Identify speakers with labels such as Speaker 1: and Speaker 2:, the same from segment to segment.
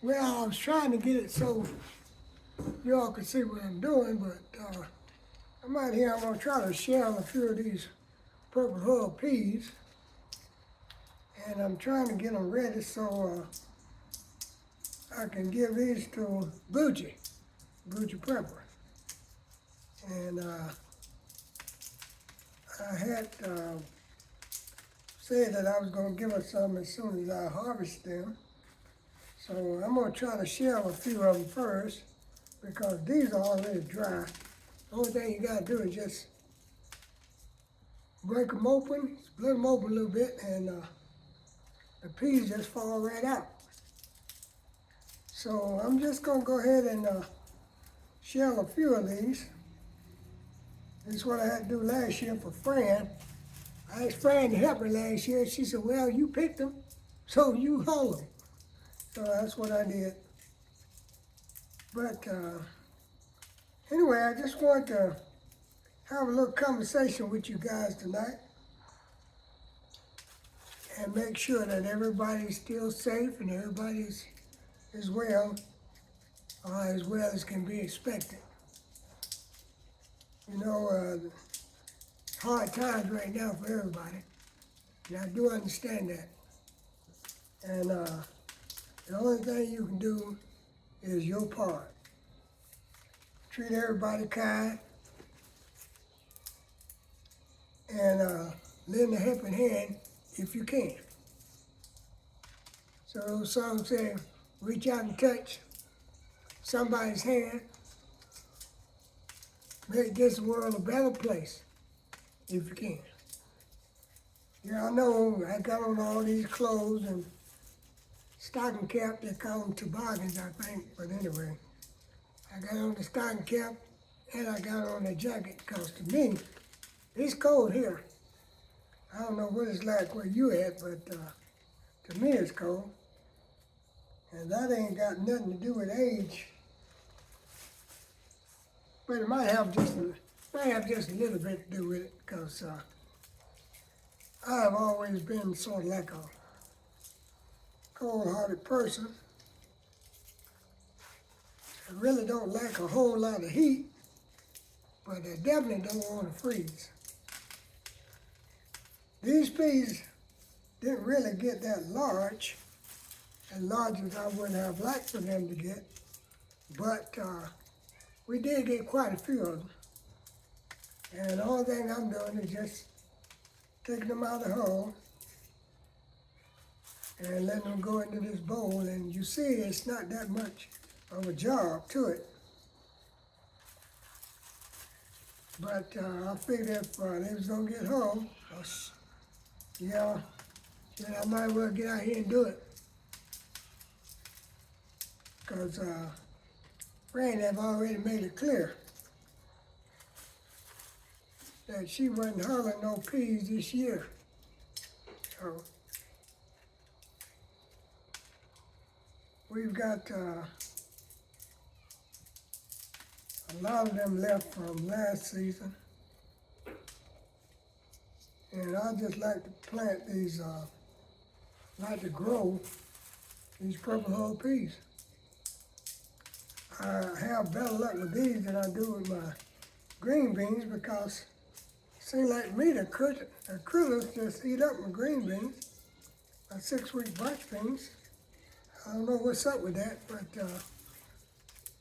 Speaker 1: Well, I was trying to get it so y'all could see what I'm doing, but I'm out here. I'm gonna try to shell a few of these purple hull peas, and I'm trying to get them ready so I can give these to Bougie Prepper. And I had said that I was gonna give her some as soon as I harvest them. So I'm gonna try to shell a few of them first because these are already dry. The only thing you gotta do is just break them open, split them open a little bit, and the peas just fall right out. So I'm just gonna go ahead and shell a few of these. This is what I had to do last year for Fran. I asked Fran to help me last year. She said, well, you picked them, so you hull them. So that's what I did. But anyway, I just want to have a little conversation with you guys tonight and make sure that everybody's still safe and everybody's as well as can be expected. You know, hard times right now for everybody, and I do understand that. And the only thing you can do is your part. Treat everybody kind and lend a helping hand if you can. So those songs say, reach out and touch somebody's hand, make this world a better place if you can. Yeah, I know I got on all these clothes and stocking cap, they call them toboggans, I think, but anyway. I got on the stocking cap and I got on the jacket because to me, it's cold here. I don't know what it's like where you at, but to me it's cold. And that ain't got nothing to do with age. But it might have just a little bit to do with it because I've always been sort of like a cold-hearted person. I really don't like a whole lot of heat, but I definitely don't want to freeze. These peas didn't really get that large, as large as I would have liked for them to get, but we did get quite a few of them. And the only thing I'm doing is just taking them out of the hull and letting them go into this bowl. And you see it's not that much of a job to it. But I figured if they was gonna get home, yeah, then I might as well get out here and do it. Because Fran have already made it clear that she wasn't hulling no peas this year. So we've got a lot of them left from last season. And I just like to plant these, like to grow these purple hull peas. I have better luck with these than I do with my green beans because it seems like to me the critters just eat up my green beans, my 6-week bunch beans. I don't know what's up with that, but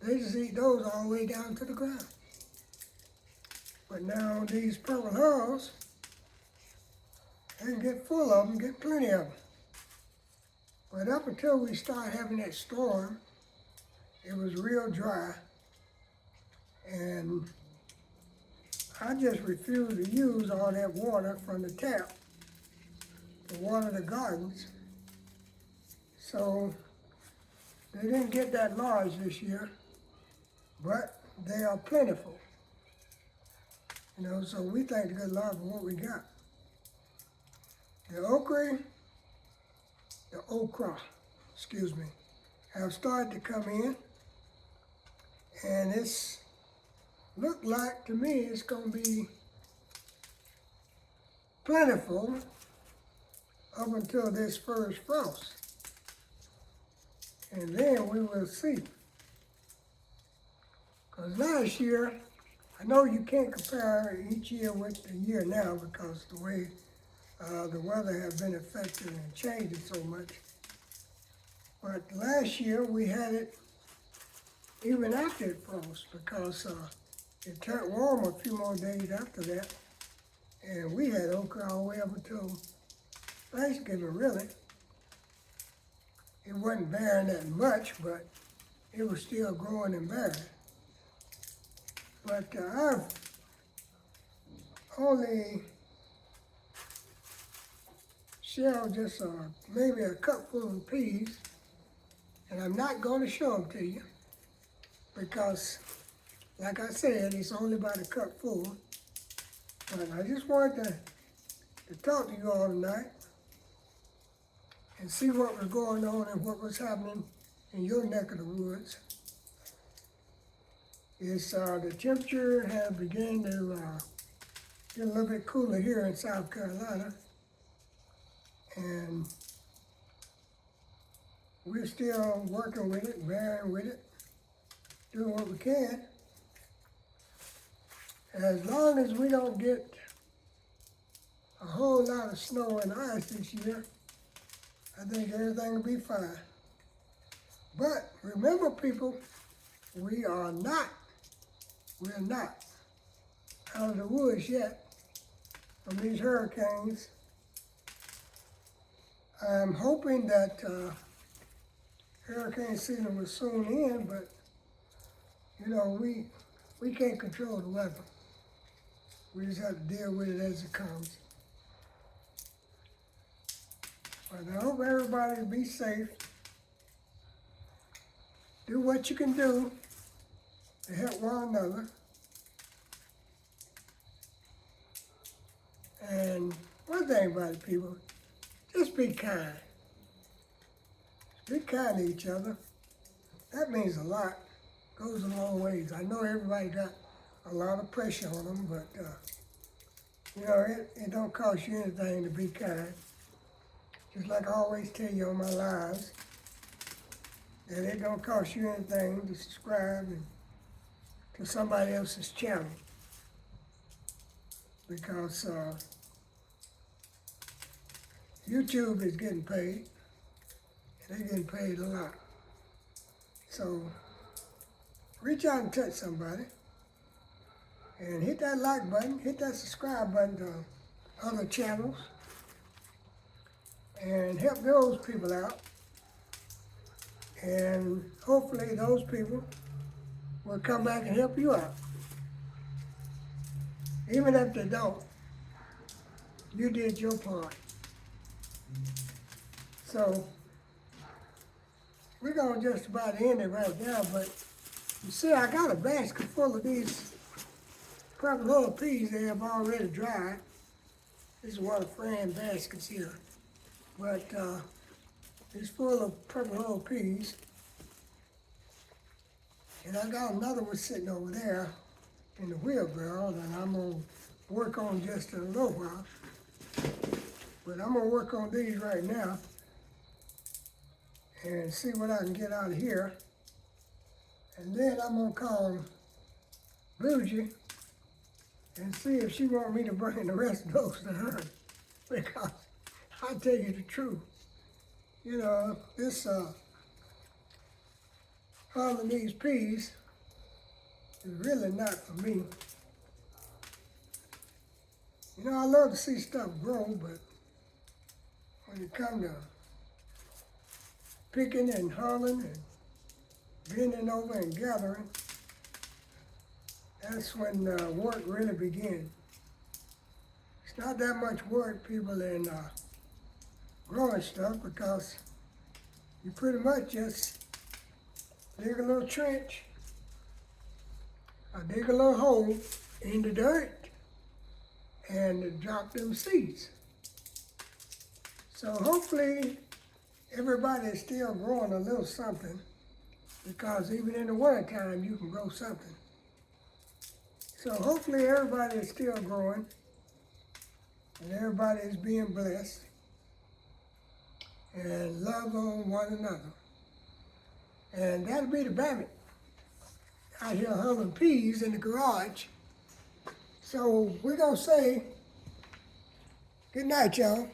Speaker 1: they just eat those all the way down to the ground. But now these purple hulls, they can get full of them, get plenty of them. But up until we started having that storm, it was real dry. And I just refused to use all that water from the tap to water the gardens. So they didn't get that large this year, but they are plentiful. You know, so we thank the good Lord for what we got. The okra, have started to come in, and it's looked like to me it's gonna be plentiful up until this first frost. and then we will see. Because last year, I know you can't compare each year with the year now because the way the weather has been affected and changing so much. But last year we had it even after it froze because it turned warm a few more days after that. And we had okra all the way up until Thanksgiving, really. It wasn't bearing that much, but it was still growing and bearing. But I've only shelled just maybe a cupful of peas, and I'm not going to show them to you because, like I said, it's only about a cupful. But I just wanted to talk to you all tonight and see what was going on and what was happening in your neck of the woods. It's the temperature has begun to get a little bit cooler here in South Carolina, and we're still working with it, bearing with it, doing what we can. As long as we don't get a whole lot of snow and ice this year, I think everything will be fine. But remember, people, we're not out of the woods yet from these hurricanes. I'm hoping that hurricane season will soon end, but you know, we can't control the weather. We just have to deal with it as it comes. But I hope everybody be safe. Do what you can do to help one another. And one thing about it, people, just be kind. Be kind to each other. That means a lot. Goes a long ways. I know everybody got a lot of pressure on them, but you know, it don't cost you anything to be kind. Just like I always tell you on my lives, that it don't cost you anything to subscribe to somebody else's channel. Because YouTube is getting paid, and they're getting paid a lot. So reach out and touch somebody, and hit that like button, hit that subscribe button to other channels, and help those people out. And hopefully those people will come back and help you out. Even if they don't, you did your part. So we're gonna just about end it right now, but you see, I got a basket full of these purple little peas that have already dried. This is one of Fran's baskets here, but it's full of purple little peas. And I got another one sitting over there in the wheelbarrow that I'm gonna work on just in a little while. But I'm gonna work on these right now and see what I can get out of here. And then I'm gonna call Bougie and see if she wants me to bring the rest of those to her. Because I'll tell you the truth. You know, this Havanese peas is really not for me. You know, I love to see stuff grow, but when it comes to picking and hauling and bending over and gathering, that's when work really begins. It's not that much work, people, in growing stuff, because you pretty much just dig a little trench, or dig a little hole in the dirt, and drop them seeds. So hopefully everybody is still growing a little something, because even in the winter time you can grow something. So hopefully everybody is still growing and everybody is being blessed and love on one another. And that'll be the Bammitt out here humming peas in the garage. So we're gonna say good night, y'all.